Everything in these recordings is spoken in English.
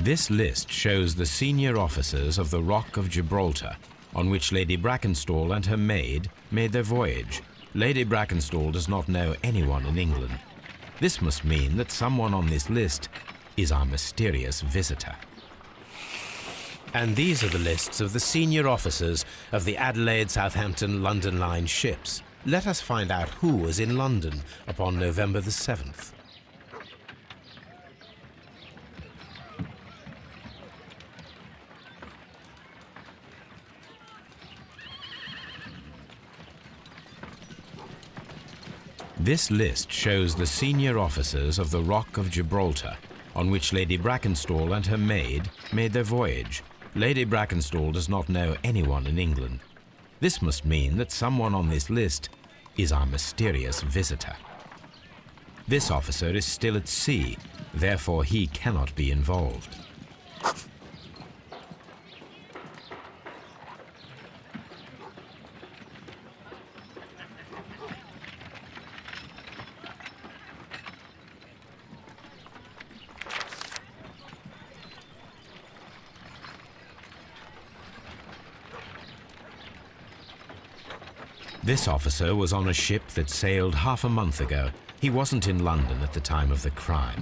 This list shows the senior officers of the Rock of Gibraltar, on which Lady Brackenstall and her maid made their voyage. Lady Brackenstall does not know anyone in England. This must mean that someone on this list is our mysterious visitor. And these are the lists of the senior officers of the Adelaide, Southampton, London Line ships. Let us find out who was in London upon November the 7th. This list shows the senior officers of the Rock of Gibraltar, on which Lady Brackenstall and her maid made their voyage. Lady Brackenstall does not know anyone in England. This must mean that someone on this list is our mysterious visitor. This officer is still at sea, therefore he cannot be involved. This officer was on a ship that sailed half a month ago. He wasn't in London at the time of the crime.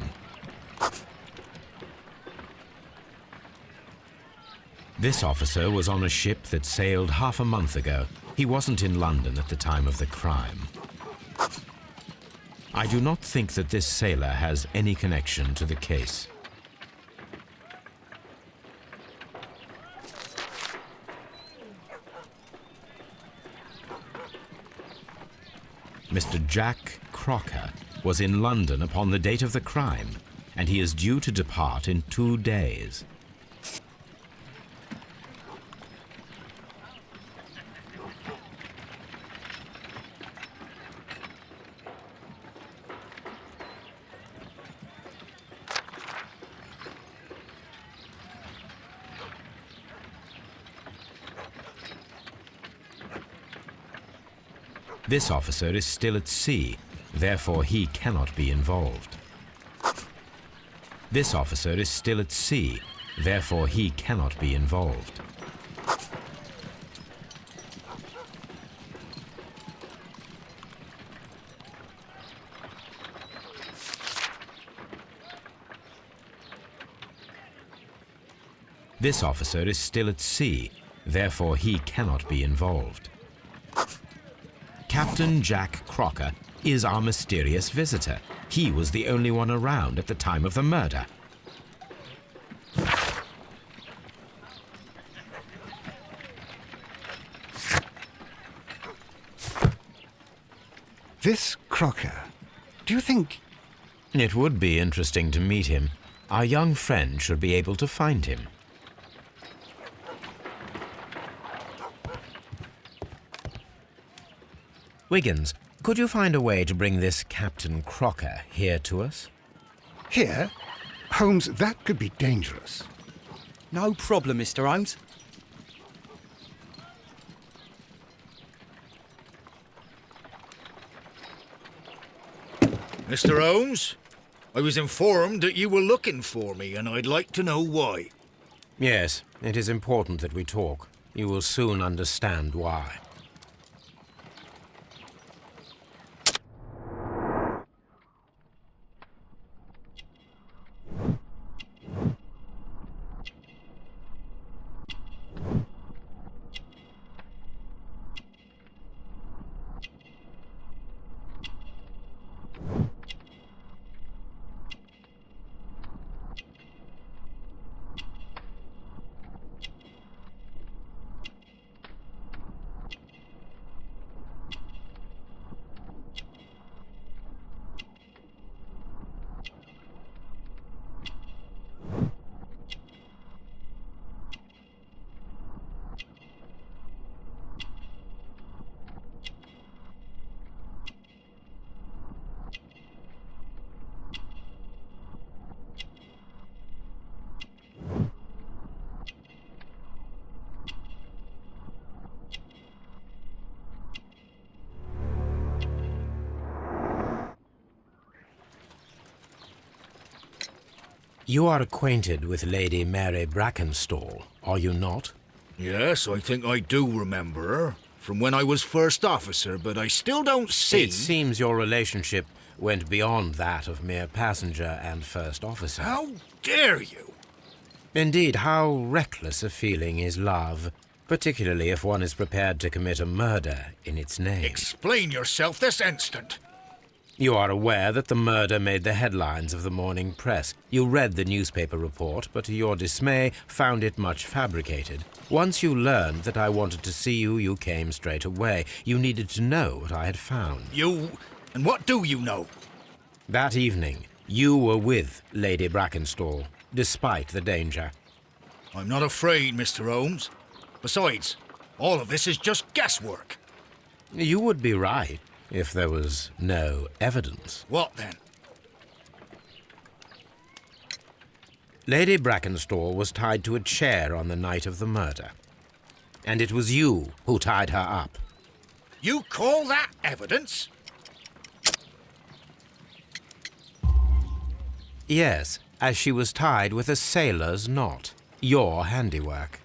This officer was on a ship that sailed half a month ago. He wasn't in London at the time of the crime. I do not think that this sailor has any connection to the case. Mr. Jack Crocker was in London upon the date of the crime, and he is due to depart in 2 days. This officer is still at sea, therefore he cannot be involved. This officer is still at sea, therefore he cannot be involved. This officer is still at sea, therefore he cannot be involved. Captain Jack Crocker is our mysterious visitor. He was the only one around at the time of the murder. This Crocker, do you think... It would be interesting to meet him. Our young friend should be able to find him. Wiggins, could you find a way to bring this Captain Crocker here to us? Here? Holmes, that could be dangerous. No problem, Mr. Holmes. Mr. Holmes, I was informed that you were looking for me, and I'd like to know why. Yes, it is important that we talk. You will soon understand why. You are acquainted with Lady Mary Brackenstall, are you not? Yes, I think I do remember her. From when I was first officer, but I still don't see... It seems your relationship went beyond that of mere passenger and first officer. How dare you? Indeed, how reckless a feeling is love, particularly if one is prepared to commit a murder in its name. Explain yourself this instant. You are aware that the murder made the headlines of the morning press. You read the newspaper report, but to your dismay found it much fabricated. Once you learned that I wanted to see you, you came straight away. You needed to know what I had found. You... And what do you know? That evening, you were with Lady Brackenstall, despite the danger. I'm not afraid, Mr. Holmes. Besides, all of this is just guesswork. You would be right if there was no evidence. What then? Lady Brackenstall was tied to a chair on the night of the murder. And it was you who tied her up. You call that evidence? Yes, as she was tied with a sailor's knot. Your handiwork.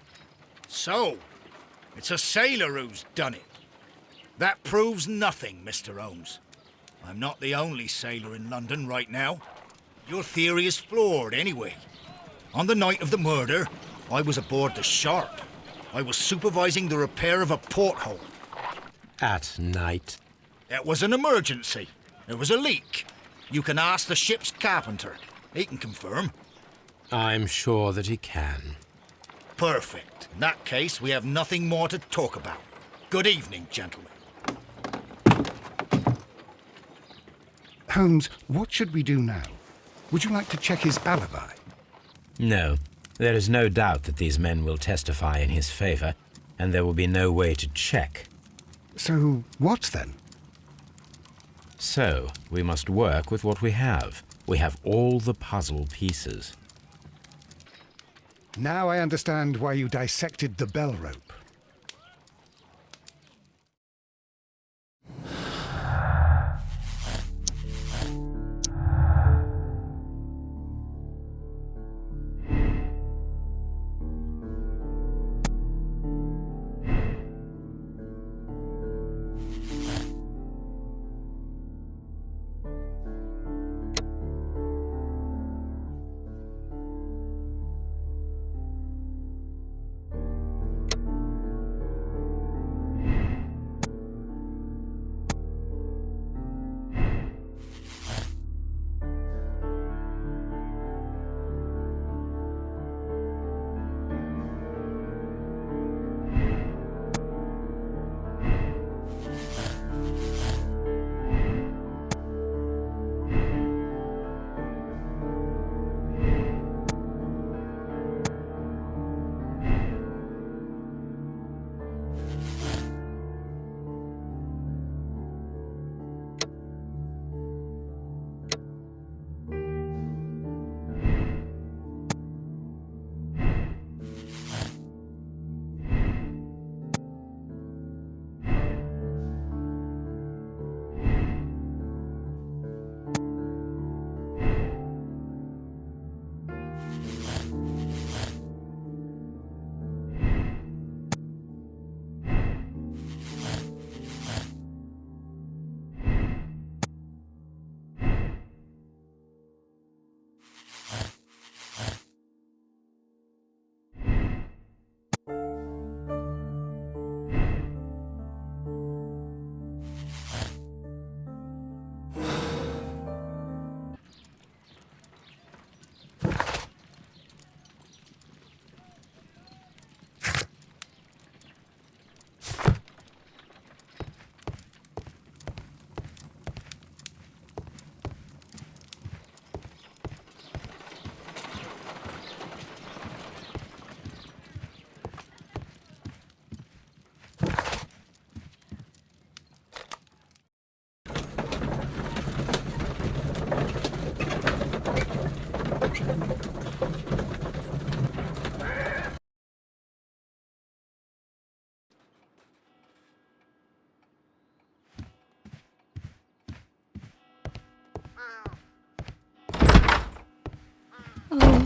So, it's a sailor who's done it. That proves nothing, Mr. Holmes. I'm not the only sailor in London right now. Your theory is flawed anyway. On the night of the murder, I was aboard the Sharp. I was supervising the repair of a porthole. At night? It was an emergency. There was a leak. You can ask the ship's carpenter. He can confirm. I'm sure that he can. Perfect. In that case, we have nothing more to talk about. Good evening, gentlemen. Holmes, what should we do now? Would you like to check his alibi? No. There is no doubt that these men will testify in his favor, and there will be no way to check. So, what then? So, we must work with what we have. We have all the puzzle pieces. Now I understand why you dissected the bell rope.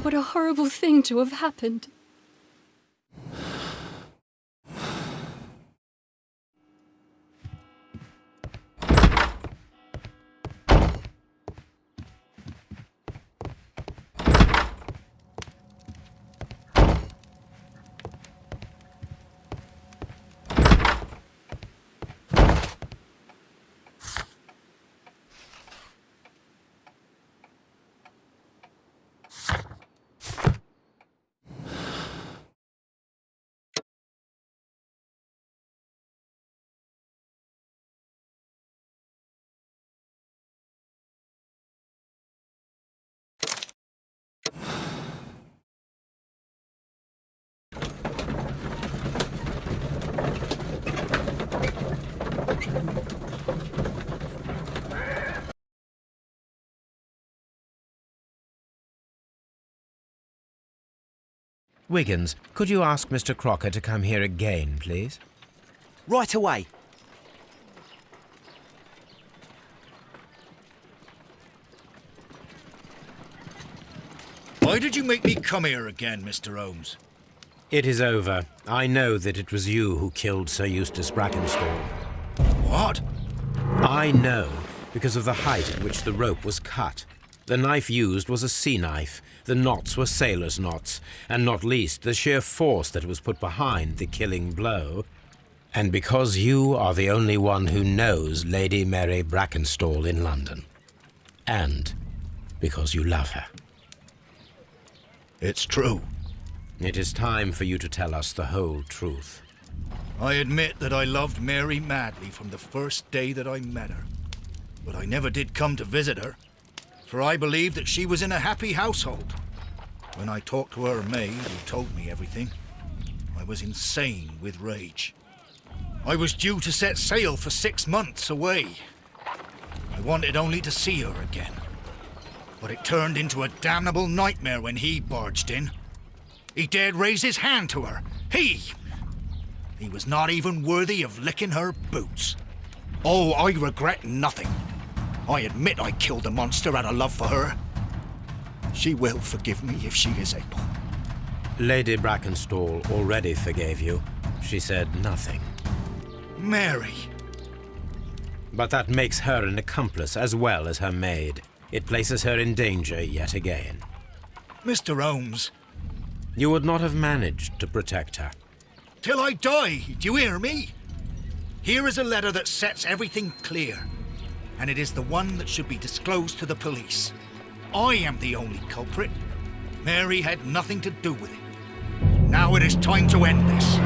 What a horrible thing to have happened. Wiggins, could you ask Mr. Crocker to come here again, please? Right away. Why did you make me come here again, Mr. Holmes? It is over. I know that it was you who killed Sir Eustace Brackenstall. What? I know, because of the height at which the rope was cut. The knife used was a sea knife, the knots were sailor's knots, and not least the sheer force that was put behind the killing blow. And because you are the only one who knows Lady Mary Brackenstall in London. And because you love her. It's true. It is time for you to tell us the whole truth. I admit that I loved Mary madly from the first day that I met her. But I never did come to visit her, for I believed that she was in a happy household. When I talked to her maid, who told me everything, I was insane with rage. I was due to set sail for 6 months away. I wanted only to see her again. But it turned into a damnable nightmare when he barged in. He dared raise his hand to her. He was not even worthy of licking her boots. Oh, I regret nothing. I admit I killed the monster out of love for her. She will forgive me if she is able. Lady Brackenstall already forgave you. She said nothing. Mary. But that makes her an accomplice as well as her maid. It places her in danger yet again. Mr. Holmes. You would not have managed to protect her. Till I die, do you hear me? Here is a letter that sets everything clear, and it is the one that should be disclosed to the police. I am the only culprit. Mary had nothing to do with it. Now it is time to end this.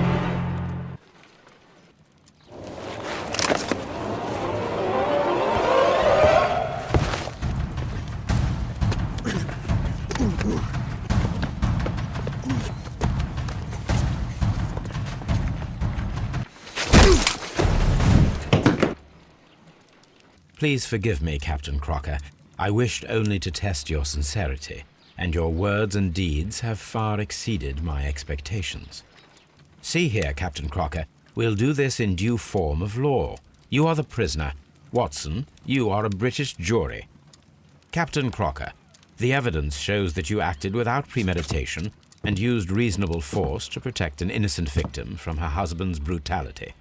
Please forgive me, Captain Crocker. I wished only to test your sincerity, and your words and deeds have far exceeded my expectations. See here, Captain Crocker, we'll do this in due form of law. You are the prisoner. Watson, you are a British jury. Captain Crocker, the evidence shows that you acted without premeditation and used reasonable force to protect an innocent victim from her husband's brutality.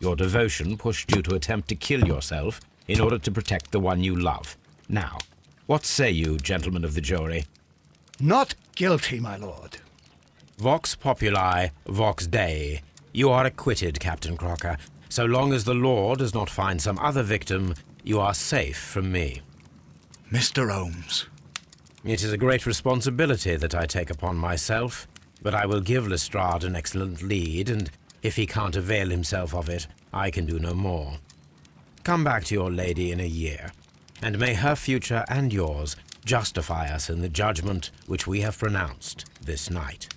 Your devotion pushed you to attempt to kill yourself in order to protect the one you love. Now, what say you, gentlemen of the jury? Not guilty, my lord. Vox populi, vox dei. You are acquitted, Captain Crocker. So long as the law does not find some other victim, you are safe from me. Mr. Holmes. It is a great responsibility that I take upon myself, but I will give Lestrade an excellent lead, and if he can't avail himself of it, I can do no more. Come back to your lady in a year, and may her future and yours justify us in the judgment which we have pronounced this night.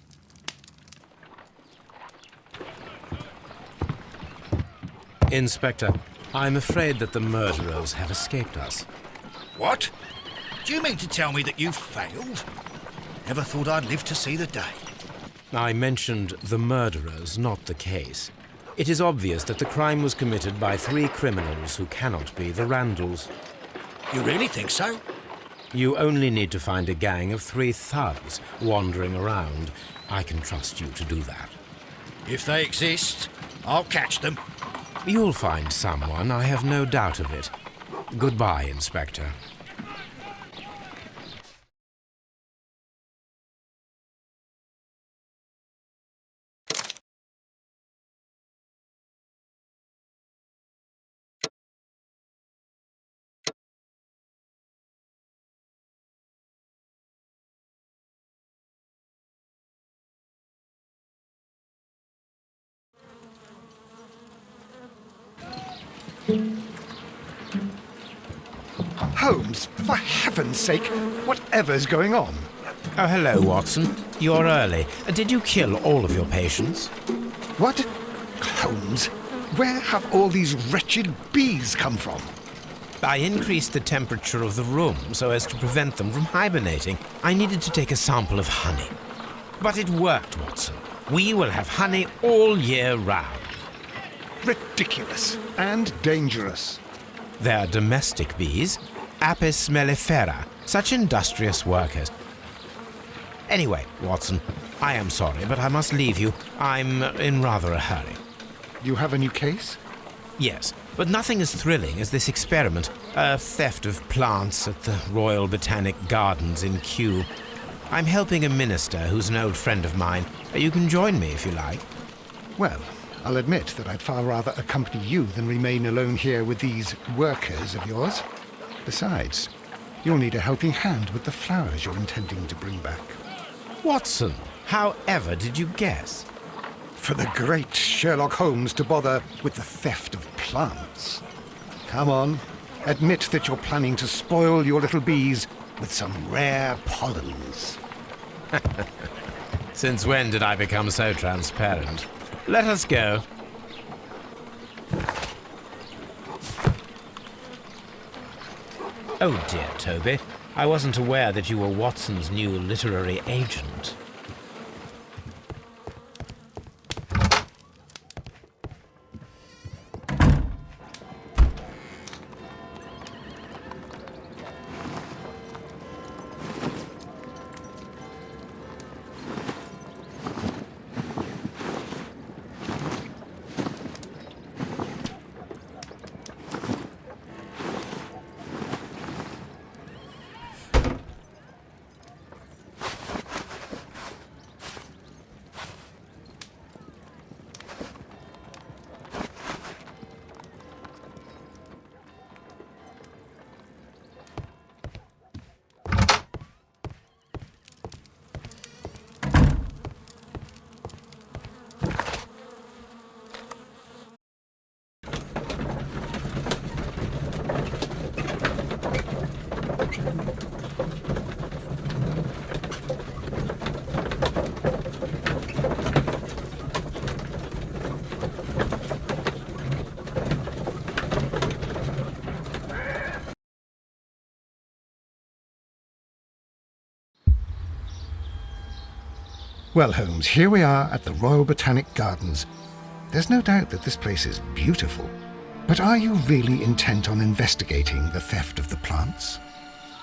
Inspector, I'm afraid that the murderers have escaped us. What? Do you mean to tell me that you failed? Never thought I'd live to see the day. I mentioned the murderers, not the case. It is obvious that the crime was committed by 3 criminals who cannot be the Randalls. You really think so? You only need to find a gang of 3 thugs wandering around. I can trust you to do that. If they exist, I'll catch them. You'll find someone, I have no doubt of it. Goodbye, Inspector. Holmes, for heaven's sake, whatever's going on? Oh, hello, Watson. You're early. Did you kill all of your patients? What? Holmes, where have all these wretched bees come from? I increased the temperature of the room so as to prevent them from hibernating. I needed to take a sample of honey. But it worked, Watson. We will have honey all year round. Ridiculous and dangerous. They're domestic bees, Apis mellifera, such industrious workers. Anyway, Watson, I am sorry, but I must leave you. I'm in rather a hurry. You have a new case? Yes, but nothing as thrilling as this experiment, a theft of plants at the Royal Botanic Gardens in Kew. I'm helping a minister who's an old friend of mine. You can join me if you like. Well, I'll admit that I'd far rather accompany you than remain alone here with these workers of yours. Besides, you'll need a helping hand with the flowers you're intending to bring back. Watson, how ever did you guess? For the great Sherlock Holmes to bother with the theft of plants. Come on, admit that you're planning to spoil your little bees with some rare pollens. Since when did I become so transparent? Let us go. Oh dear, Toby. I wasn't aware that you were Watson's new literary agent. Well, Holmes, here we are at the Royal Botanic Gardens. There's no doubt that this place is beautiful. But are you really intent on investigating the theft of the plants?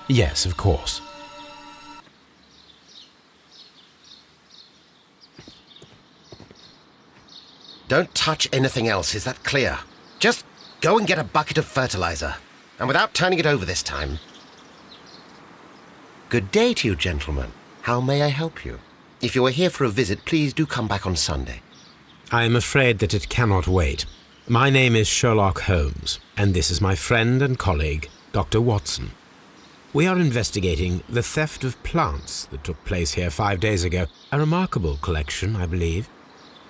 Yes, of course. Don't touch anything else, is that clear? Just go and get a bucket of fertilizer. And without turning it over this time. Good day to you, gentlemen. How may I help you? If you are here for a visit, please do come back on Sunday. I am afraid that it cannot wait. My name is Sherlock Holmes, and this is my friend and colleague, Dr. Watson. We are investigating the theft of plants that took place here 5 days ago. A remarkable collection, I believe.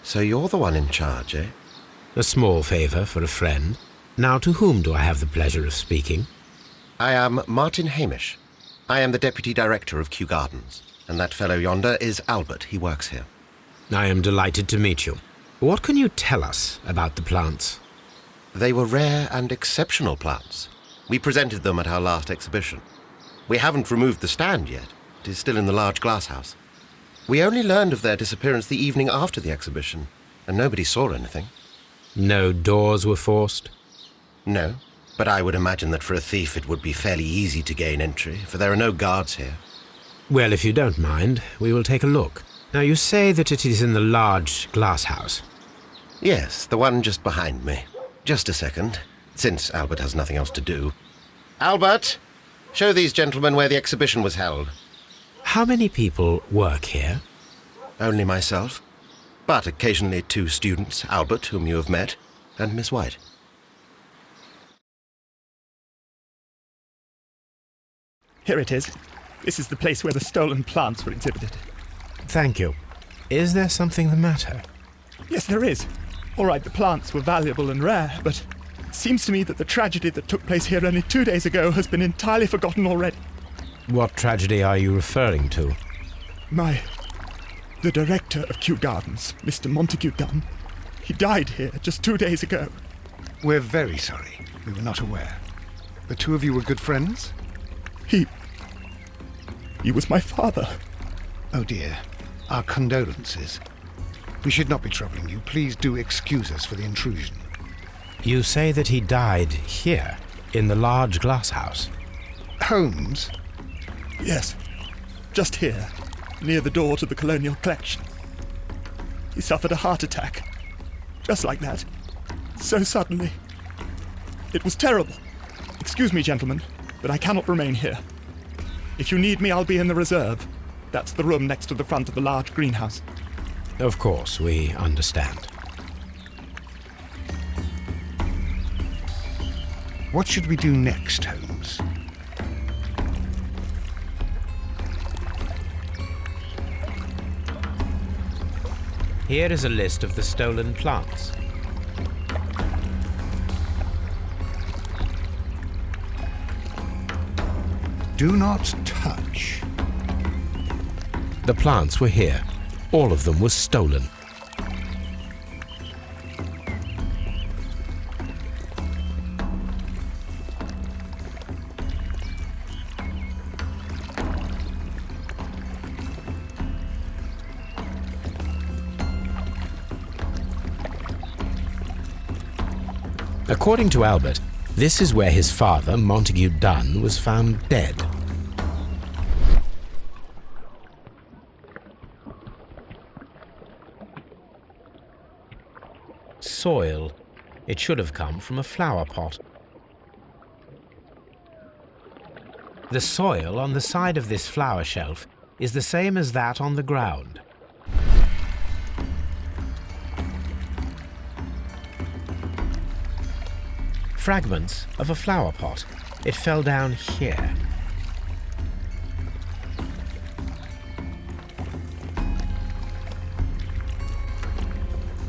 So you're the one in charge, eh? A small favour for a friend. Now, to whom do I have the pleasure of speaking? I am Martin Hamish. I am the Deputy Director of Kew Gardens. And that fellow yonder is Albert. He works here. I am delighted to meet you. What can you tell us about the plants? They were rare and exceptional plants. We presented them at our last exhibition. We haven't removed the stand yet. It is still in the large glasshouse. We only learned of their disappearance the evening after the exhibition, and nobody saw anything. No doors were forced? No. But I would imagine that for a thief it would be fairly easy to gain entry, for there are no guards here. Well, if you don't mind, we will take a look. Now, you say that it is in the large glass house. Yes, the one just behind me. Just a second, since Albert has nothing else to do. Albert, show these gentlemen where the exhibition was held. How many people work here? Only myself, but occasionally 2 students, Albert, whom you have met, and Miss White. Here it is. This is the place where the stolen plants were exhibited. Thank you. Is there something the matter? Yes, there is. All right, the plants were valuable and rare, but it seems to me that the tragedy that took place here only 2 days ago has been entirely forgotten already. What tragedy are you referring to? The director of Kew Gardens, Mr. Montague Dunn, he died here just 2 days ago. We're very sorry. We were not aware. The two of you were good friends? He was my father. Oh dear. Our condolences. We should not be troubling you. Please do excuse us for the intrusion. You say that he died here, in the large glass house. Holmes? Yes, just here, near the door to the Colonial Collection. He suffered a heart attack. Just like that. So suddenly. It was terrible. Excuse me, gentlemen, but I cannot remain here. If you need me, I'll be in the reserve. That's the room next to the front of the large greenhouse. Of course, we understand. What should we do next, Holmes? Here is a list of the stolen plants. Do not touch. The plants were here. All of them were stolen. According to Albert, this is where his father, Montague Dunn, was found dead. Soil. It should have come from a flower pot. The soil on the side of this flower shelf is the same as that on the ground. Fragments of a flower pot. It fell down here.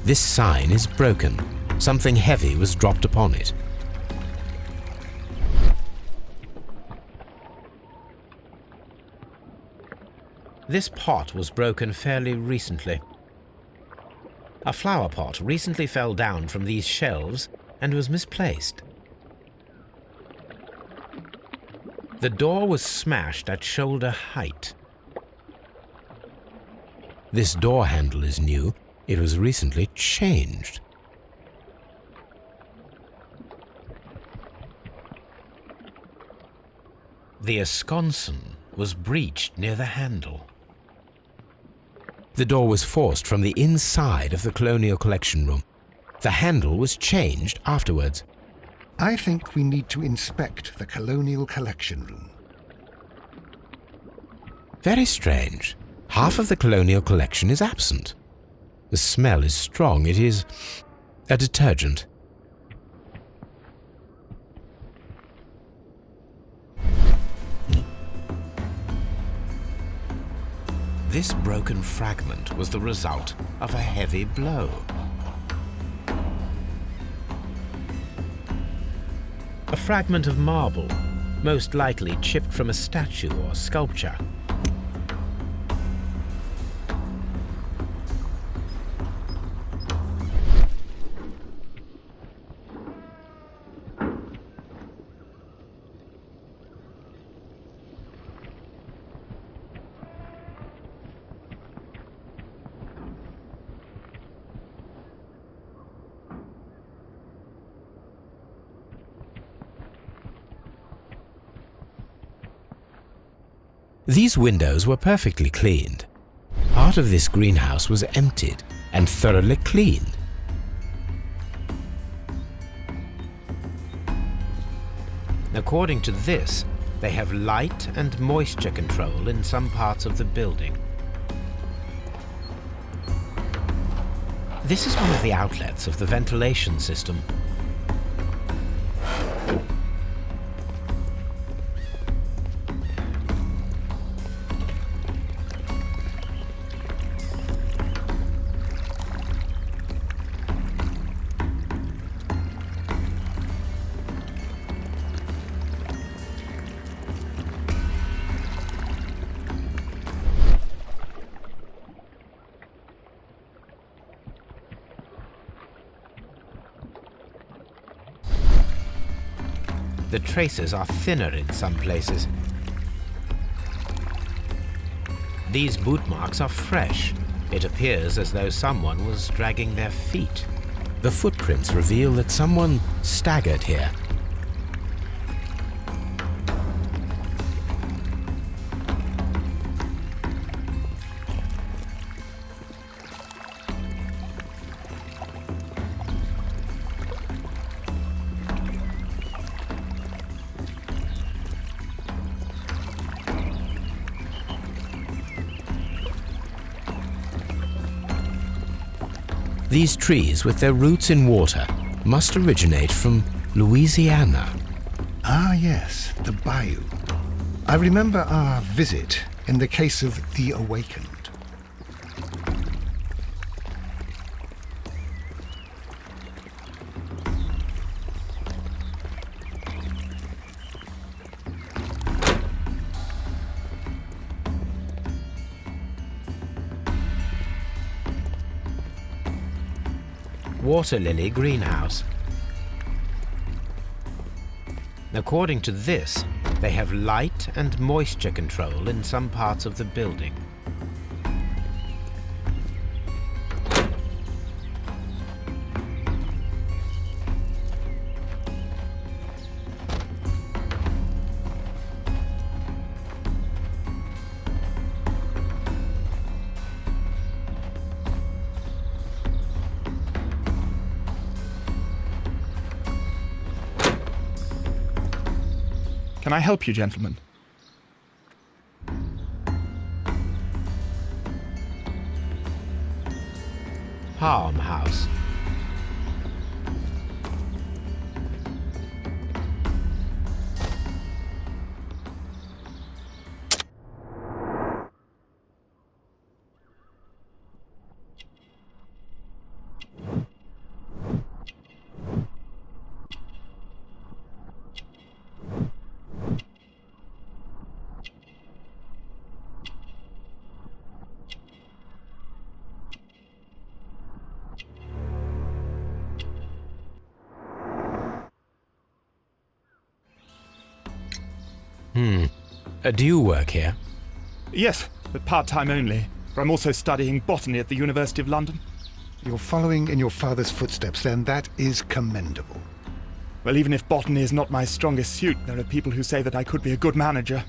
This sign is broken. Something heavy was dropped upon it. This pot was broken fairly recently. A flower pot recently fell down from these shelves and was misplaced. The door was smashed at shoulder height. This door handle is new. It was recently changed. The esconsson was breached near the handle. The door was forced from the inside of the Colonial Collection room. The handle was changed afterwards. I think we need to inspect the Colonial Collection room. Very strange. Half of the Colonial Collection is absent. The smell is strong. It is a detergent. This broken fragment was the result of a heavy blow. A fragment of marble, most likely chipped from a statue or sculpture. These windows were perfectly cleaned. Part of this greenhouse was emptied and thoroughly cleaned. According to this, they have light and moisture control in some parts of the building. This is one of the outlets of the ventilation system. The traces are thinner in some places. These boot marks are fresh. It appears as though someone was dragging their feet. The footprints reveal that someone staggered here. These trees, with their roots in water, must originate from Louisiana. Ah, yes, the bayou. I remember our visit in the case of the Awakened. Water lily greenhouse. According to this, they have light and moisture control in some parts of the building. Can I help you, gentlemen? Palm house. Do you work here? Yes, but part-time only, for I'm also studying botany at the University of London. You're following in your father's footsteps, then. That is commendable. Well, even if botany is not my strongest suit, there are people who say that I could be a good manager.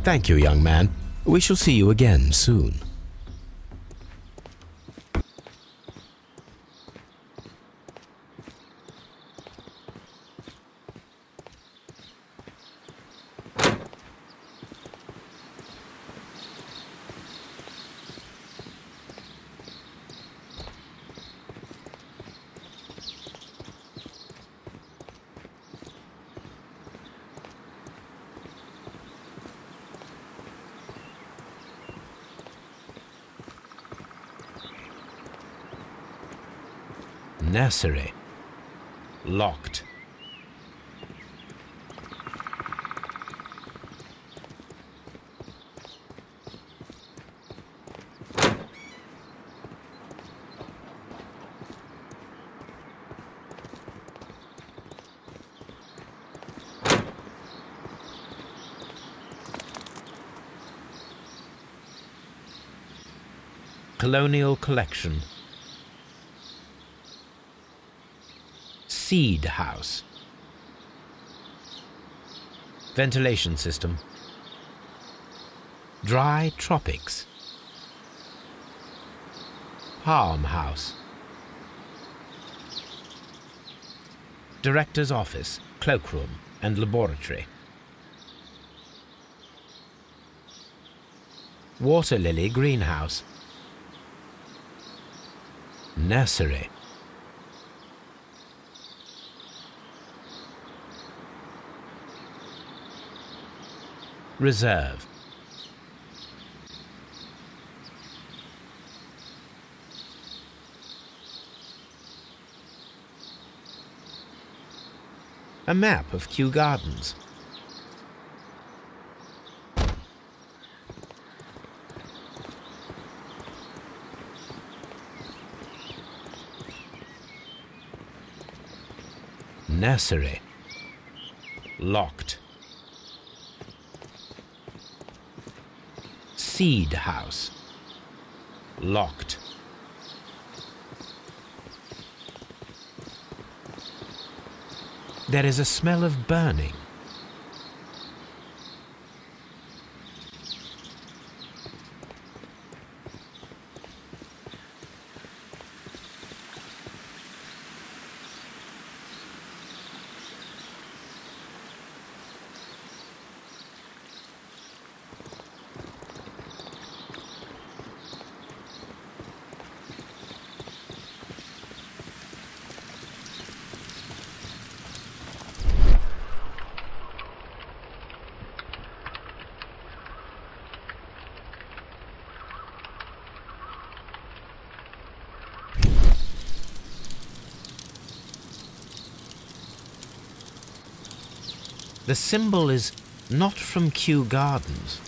Thank you, young man. We shall see you again soon. Nursery. Locked. Colonial collection. Seed house. Ventilation system. Dry tropics. Palm house. Director's office, cloakroom, and laboratory. Water lily greenhouse. Nursery. Reserve. A map of Kew Gardens. Nursery. Locked. Seed house. Locked. There is a smell of burning. The symbol is not from Kew Gardens.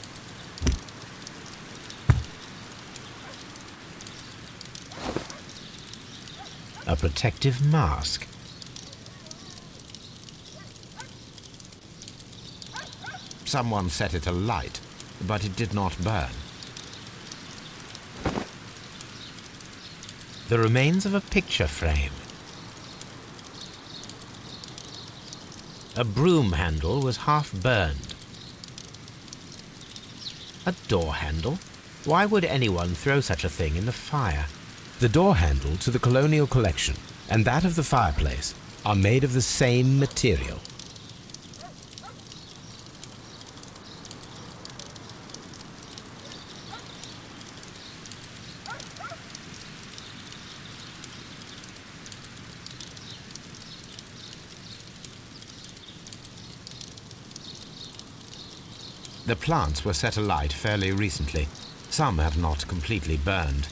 A protective mask. Someone set it alight, but it did not burn. The remains of a picture frame. A broom handle was half burned. A door handle? Why would anyone throw such a thing in the fire? The door handle to the colonial collection and that of the fireplace are made of the same material. The plants were set alight fairly recently. Some have not completely burned.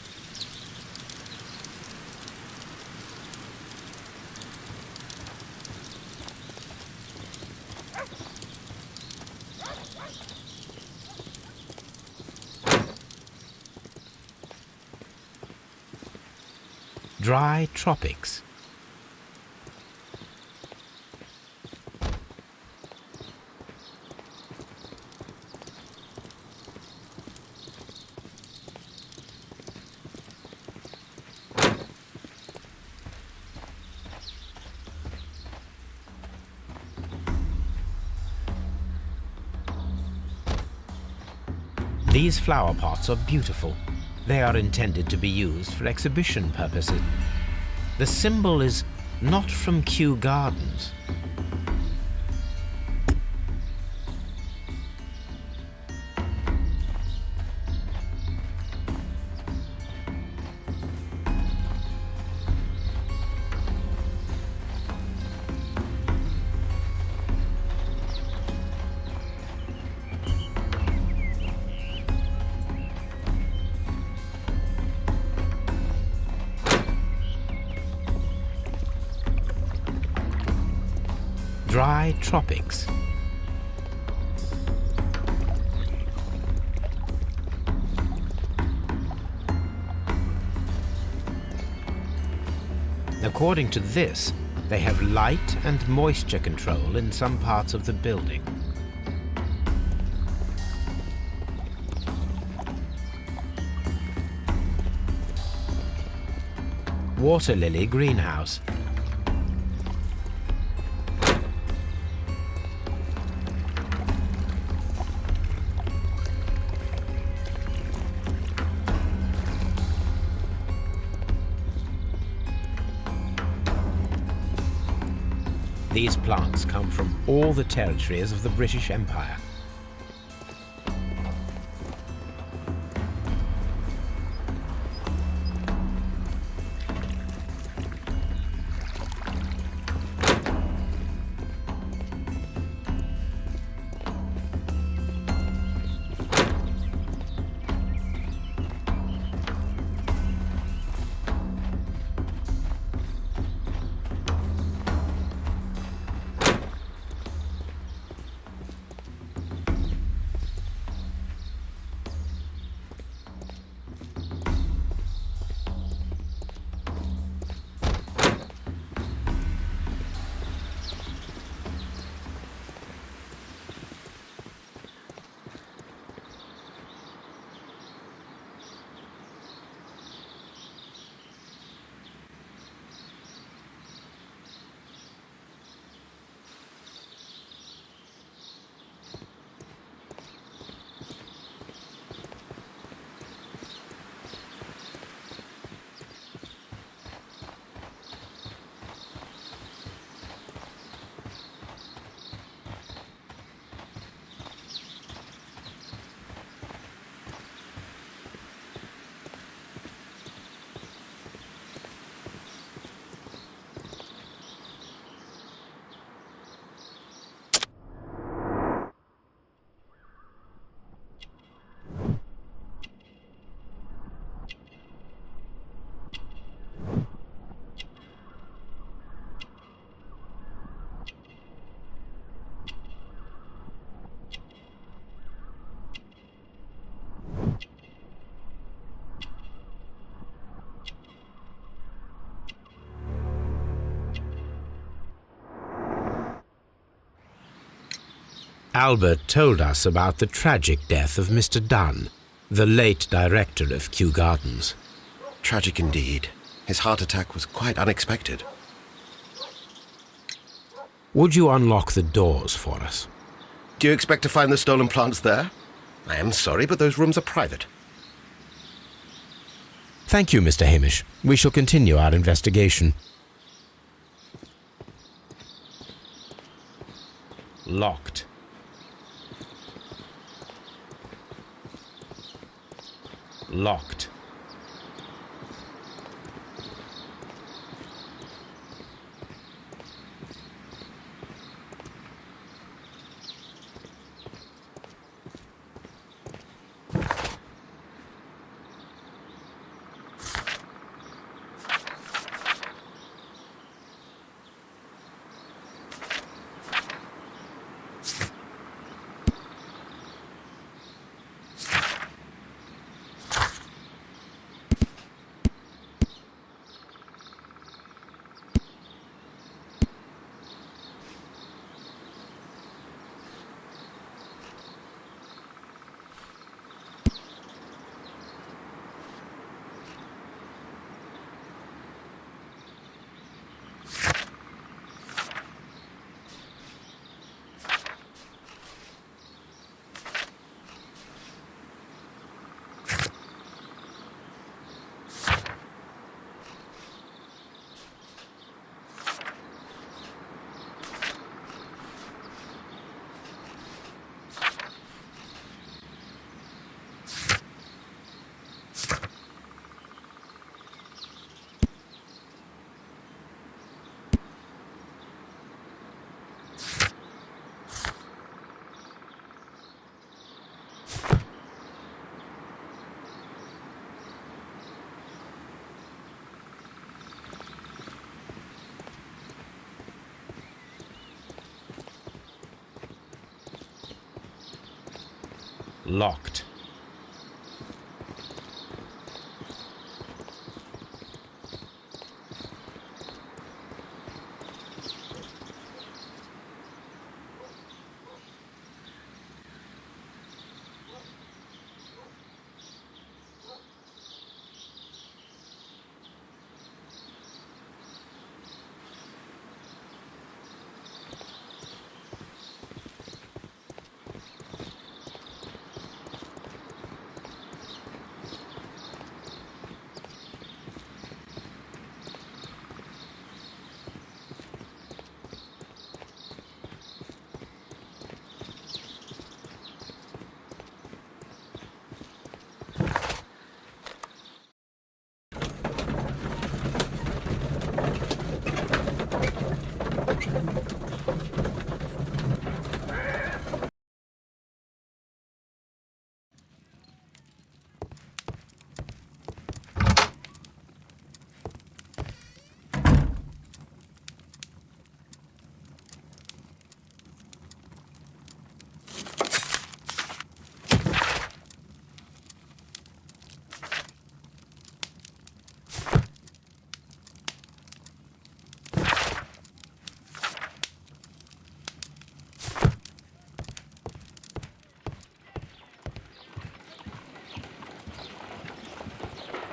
Dry tropics. These flower pots are beautiful. They are intended to be used for exhibition purposes. The symbol is not from Kew Gardens. Dry tropics. According to this, they have light and moisture control in some parts of the building. Water lily greenhouse. These plants come from all the territories of the British Empire. Albert told us about the tragic death of Mr. Dunn, the late director of Kew Gardens. Tragic indeed. His heart attack was quite unexpected. Would you unlock the doors for us? Do you expect to find the stolen plants there? I am sorry, but those rooms are private. Thank you, Mr. Hamish. We shall continue our investigation. Locked. Locked. Locked.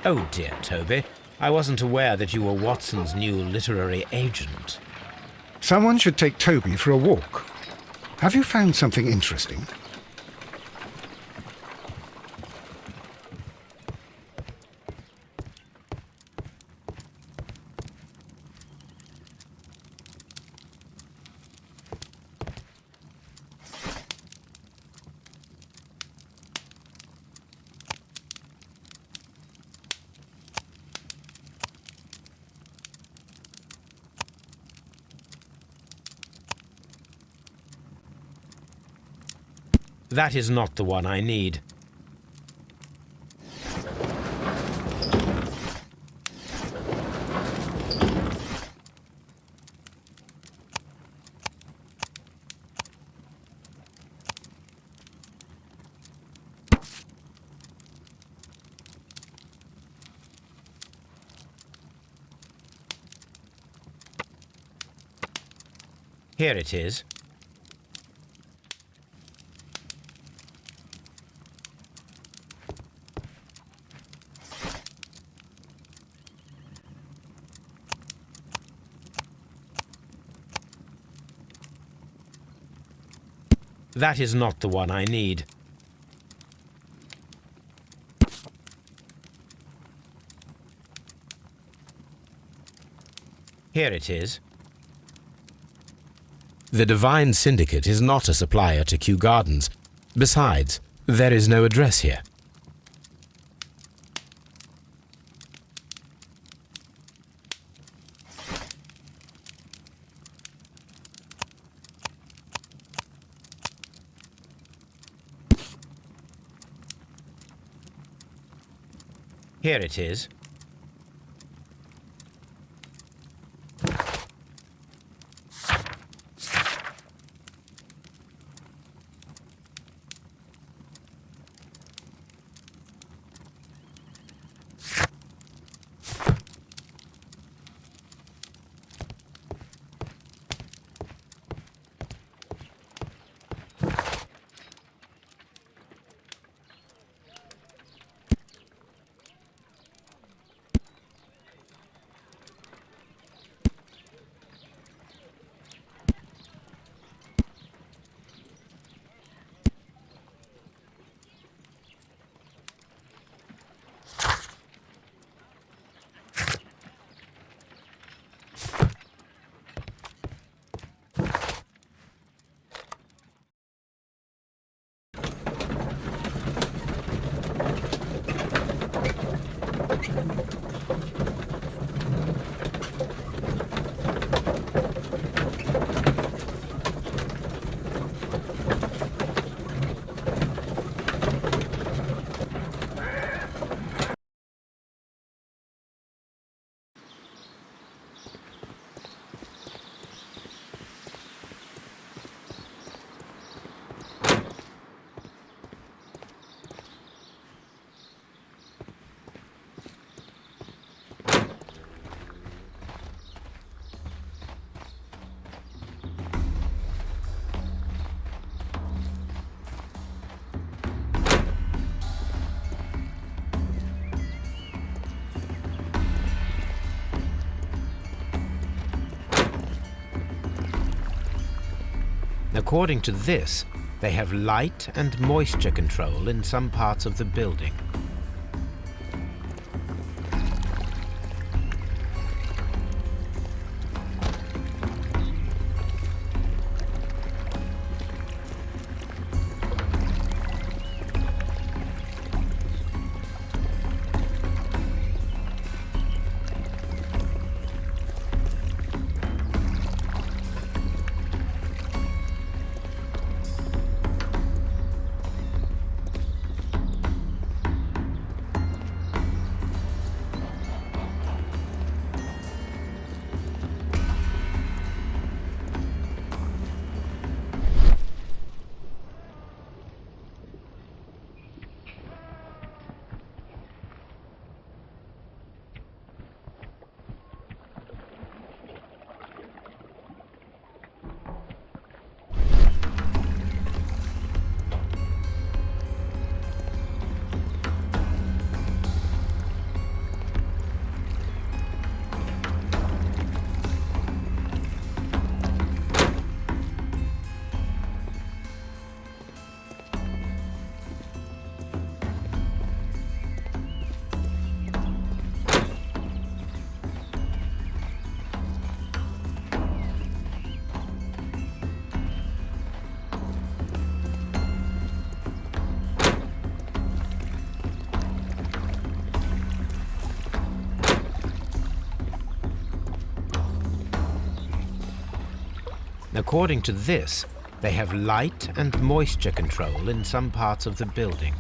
Oh dear, Toby. I wasn't aware that you were Watson's new literary agent. Someone should take Toby for a walk. Have you found something interesting? That is not the one I need. Here it is. That is not the one I need. Here it is. The Divine Syndicate is not a supplier to Kew Gardens. Besides, there is no address here. Here it is. According to this, they have light and moisture control in some parts of the building. According to this, they have light and moisture control in some parts of the building.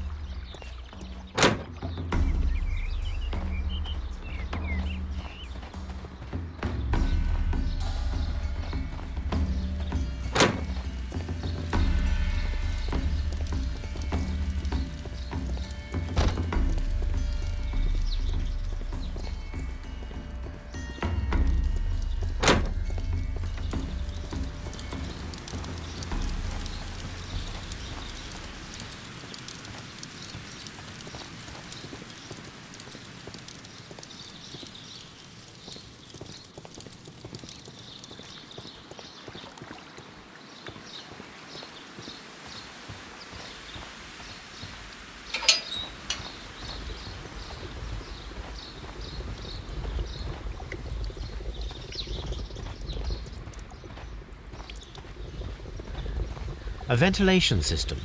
A ventilation system.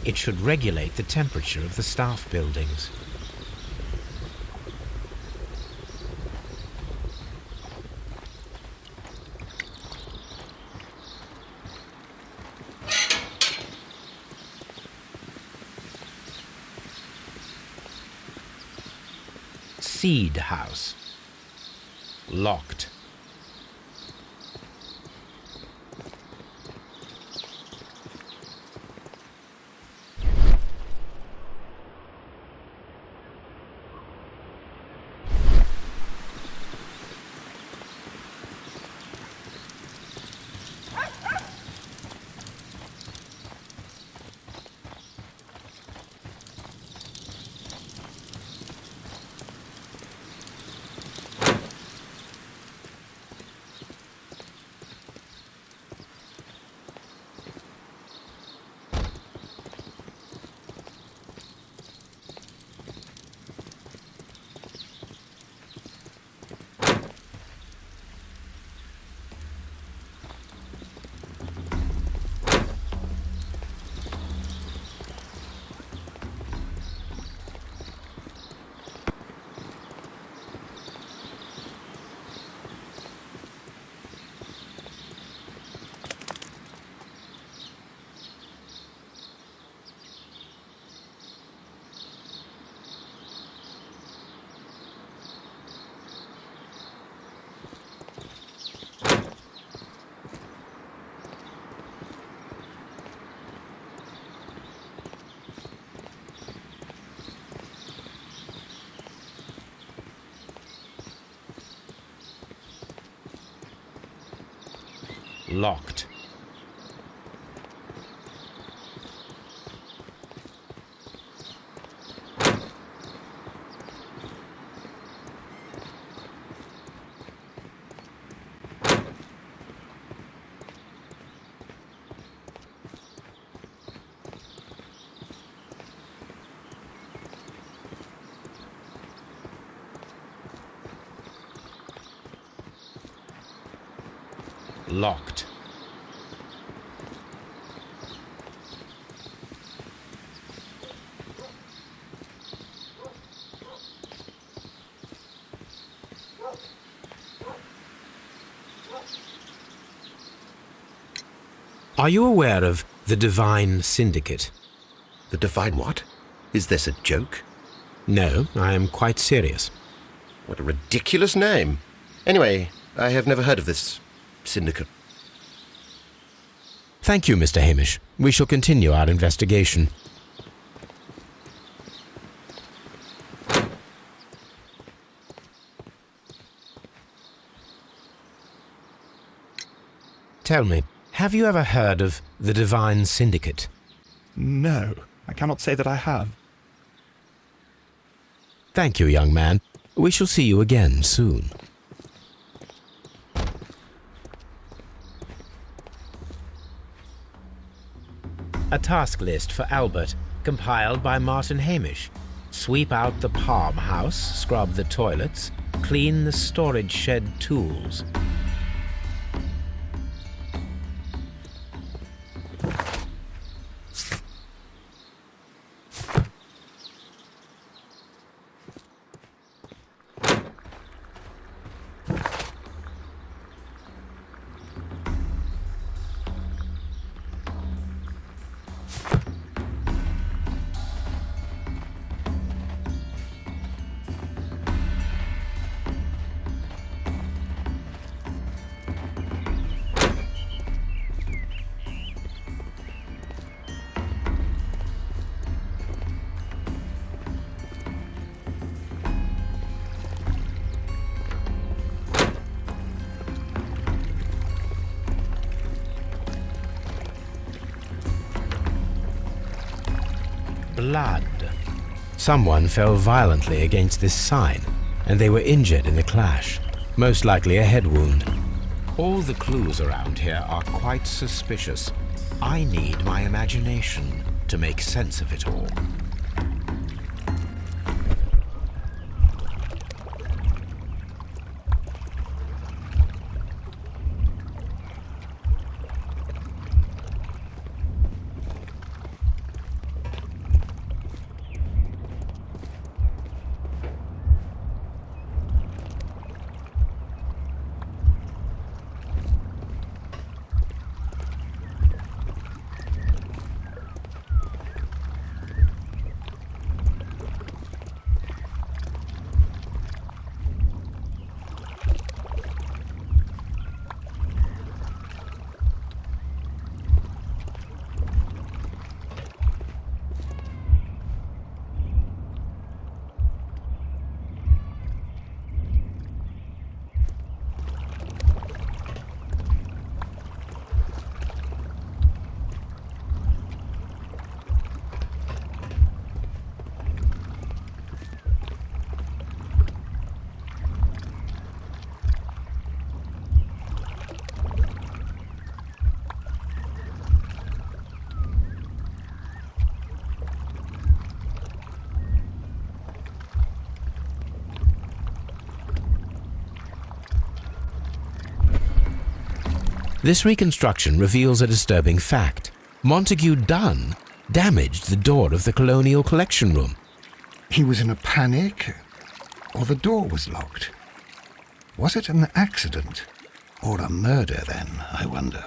It should regulate the temperature of the staff buildings. Seed house. Locked. Locked. Locked. Are you aware of the Divine Syndicate? The Divine what? Is this a joke? No, I am quite serious. What a ridiculous name. Anyway, I have never heard of this syndicate. Thank you, Mr. Hamish. We shall continue our investigation. Tell me, have you ever heard of the Divine Syndicate? No, I cannot say that I have. Thank you, young man. We shall see you again soon. A task list for Albert, compiled by Martin Hamish. Sweep out the palm house, scrub the toilets, clean the storage shed tools. blood. Someone fell violently against this sign, and they were injured in the clash, most likely a head wound. All the clues around here are quite suspicious. I need my imagination to make sense of it all. This reconstruction reveals a disturbing fact. Montague Dunn damaged the door of the Colonial Collection Room. He was in a panic, or the door was locked? Was it an accident, or a murder then, I wonder?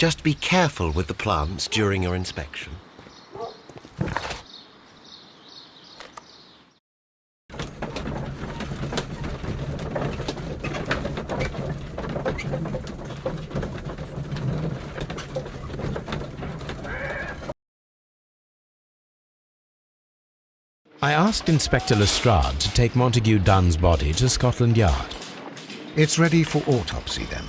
Just be careful with the plants during your inspection. I asked Inspector Lestrade to take Montague Dunn's body to Scotland Yard. It's ready for autopsy then.